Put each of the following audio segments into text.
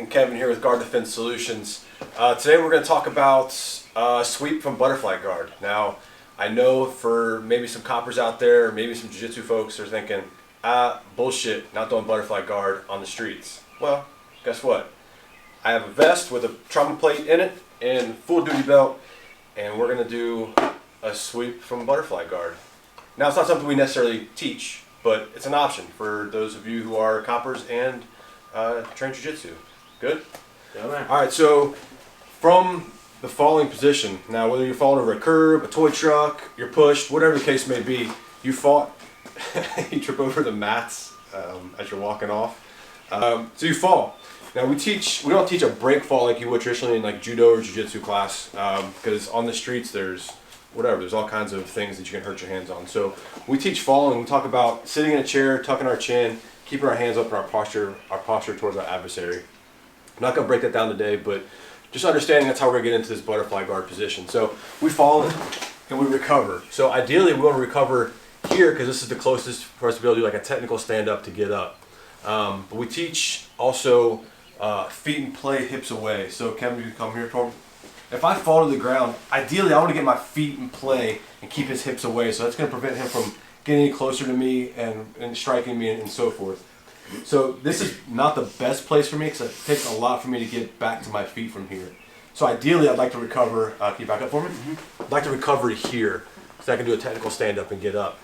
and Kevin here with Guard Defense Solutions. Today we're going to talk about sweep from butterfly guard. Now, I know for maybe some coppers out there, or maybe some jiu-jitsu folks are thinking, bullshit, not doing butterfly guard on the streets. Well, guess what? I have a vest with a trauma plate in it and full duty belt, and we're going to do a sweep from butterfly guard. Now, it's not something we necessarily teach, but it's an option for those of you who are coppers and train jiu-jitsu. Good? Yeah, man. Alright, so from the falling position, now whether you're falling over a curb, a toy truck, you're pushed, whatever the case may be, you fought, you trip over the mats as you're walking off. So you fall. Now we don't teach a break fall like you would traditionally in like judo or jiu-jitsu class, because on the streets there's all kinds of things that you can hurt your hands on. So we teach falling. We talk about sitting in a chair, tucking our chin, keeping our hands up in our posture towards our adversary. I'm not gonna break that down today, but just understanding that's how we're gonna get into this butterfly guard position. So we fall and we recover. So ideally we want to recover here because this is the closest for us to be able to do like a technical stand up to get up. But we teach also feet in play, hips away. So Kevin, you can come here, Torben. If I fall to the ground, ideally I want to get my feet in play and keep his hips away. So that's going to prevent him from getting any closer to me and striking me and so forth. So this is not the best place for me because it takes a lot for me to get back to my feet from here. So ideally I'd like to recover, can you back up for me? I'd like to recover here so I can do a technical stand up and get up.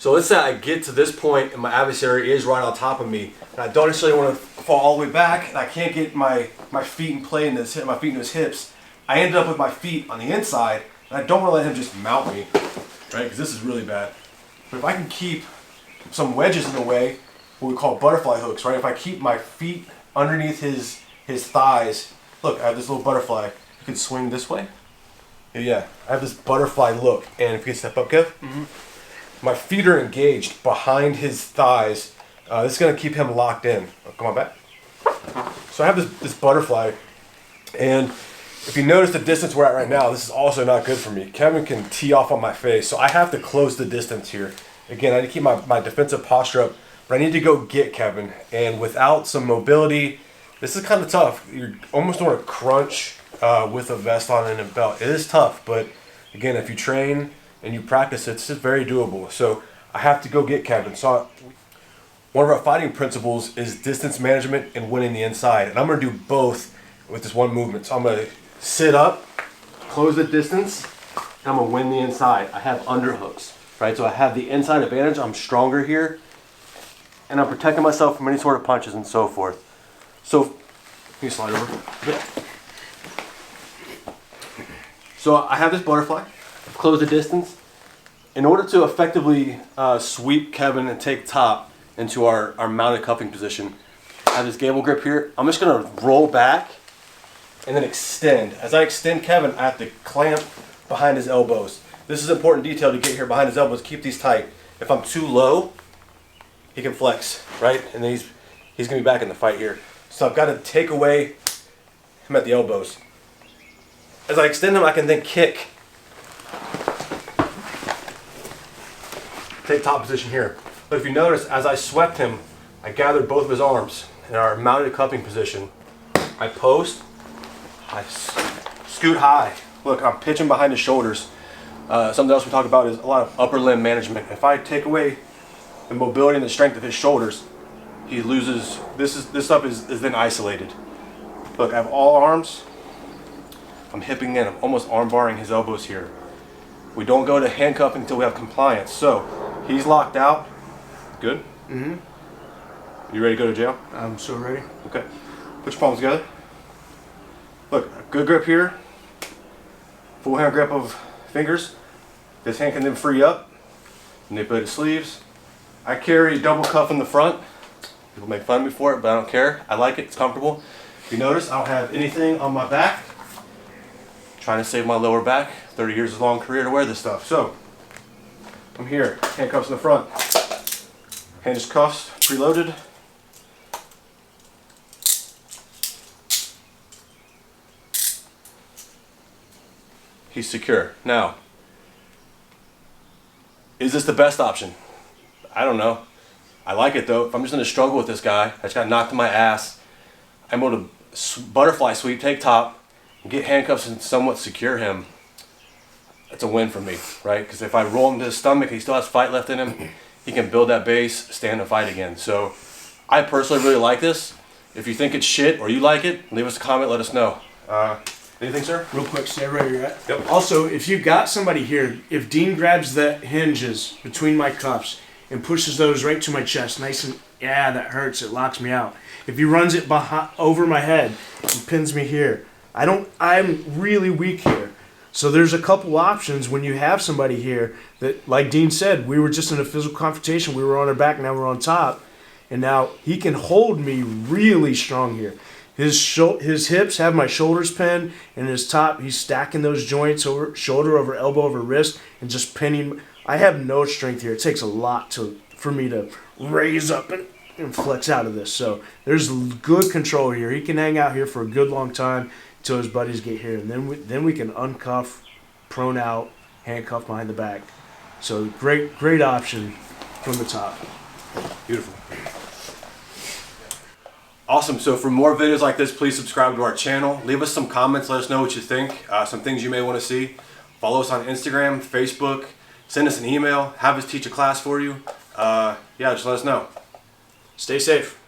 So let's say I get to this point and my adversary is right on top of me and I don't necessarily want to fall all the way back and I can't get my feet in play and my feet into his hips. I ended up with my feet on the inside and I don't want to let him just mount me, right? Because this is really bad. But if I can keep some wedges in the way, what we call butterfly hooks, right? If I keep my feet underneath his thighs, look, I have this little butterfly. You can swing this way. Yeah, I have this butterfly look. And if you can step up, Kev. My feet are engaged behind his thighs. This is going to keep him locked in. Oh, come on back. So I have this butterfly, and if you notice the distance we're at right now, this is also not good for me. Kevin can tee off on my face, so I have to close the distance here. Again, I need to keep my defensive posture up, but I need to go get Kevin, and without some mobility, this is kind of tough. You almost want to crunch with a vest on and a belt. It is tough, but again, if you train and you practice it, it's just very doable. So I have to go get Kevin. So one of our fighting principles is distance management and winning the inside. And I'm gonna do both with this one movement. So I'm gonna sit up, close the distance, and I'm gonna win the inside. I have underhooks, right? So I have the inside advantage. I'm stronger here. And I'm protecting myself from any sort of punches and so forth. So, can you slide over? Yeah. So I have this butterfly. Close the distance. In order to effectively sweep Kevin and take top into our mounted cuffing position, I have this gable grip here. I'm just going to roll back and then extend. As I extend Kevin, I have to clamp behind his elbows. This is an important detail to get here behind his elbows. Keep these tight. If I'm too low, he can flex, right? And then he's going to be back in the fight here. So I've got to take away him at the elbows. As I extend him, I can then kick. Take top position here. But if you notice, as I swept him, I gathered both of his arms in our mounted cupping position. I post, I scoot high. Look, I'm pitching behind his shoulders. Something else we talk about is a lot of upper limb management. If I take away the mobility and the strength of his shoulders, he loses. This stuff is then isolated. Look, I have all arms. I'm hipping in. I'm almost arm barring his elbows here. We don't go to handcuffing until we have compliance. So he's locked out. Good? Mm-hmm. You ready to go to jail? I'm so ready. Okay. Put your palms together. Look, good grip here. Full hand grip of fingers. This hand can then free up. Manipulate the sleeves. I carry double cuff in the front. People make fun of me for it, but I don't care. I like it. It's comfortable. If you notice, I don't have anything on my back. Trying to save my lower back. 30 years of long career to wear this stuff. So, I'm here. Handcuffs in the front. Hand cuffs, preloaded. He's secure. Now, is this the best option? I don't know. I like it though. If I'm just gonna struggle with this guy, I just got knocked in my ass, I'm able to butterfly sweep, take top, get handcuffs and somewhat secure him, that's a win for me, right? Because if I roll him to his stomach, he still has fight left in him. He can build that base, stand and fight again. So I personally really like this. If you think it's shit or you like it, leave us a comment, let us know. Anything, sir? Real quick, stay right where you're at. Yep. Also, if you got somebody here, if Dean grabs the hinges between my cuffs and pushes those right to my chest, nice and, yeah, that hurts, it locks me out. If he runs it over my head and pins me here, I'm really weak here. So there's a couple options when you have somebody here that, like Dean said, we were just in a physical confrontation. We were on our back, now we're on top. And now he can hold me really strong here. His hips have my shoulders pinned, and his top, he's stacking those joints over shoulder over elbow over wrist and just pinning. I have no strength here. It takes a lot for me to raise up and flex out of this. So there's good control here. He can hang out here for a good long time until his buddies get here, and then we can uncuff, prone out, handcuff behind the back. So great option from the top. Beautiful. Awesome. So for more videos like this, please subscribe to our channel. Leave us some comments. Let us know what you think. Some things you may want to see. Follow us on Instagram, Facebook. Send us an email. Have us teach a class for you. Yeah, just let us know. Stay safe.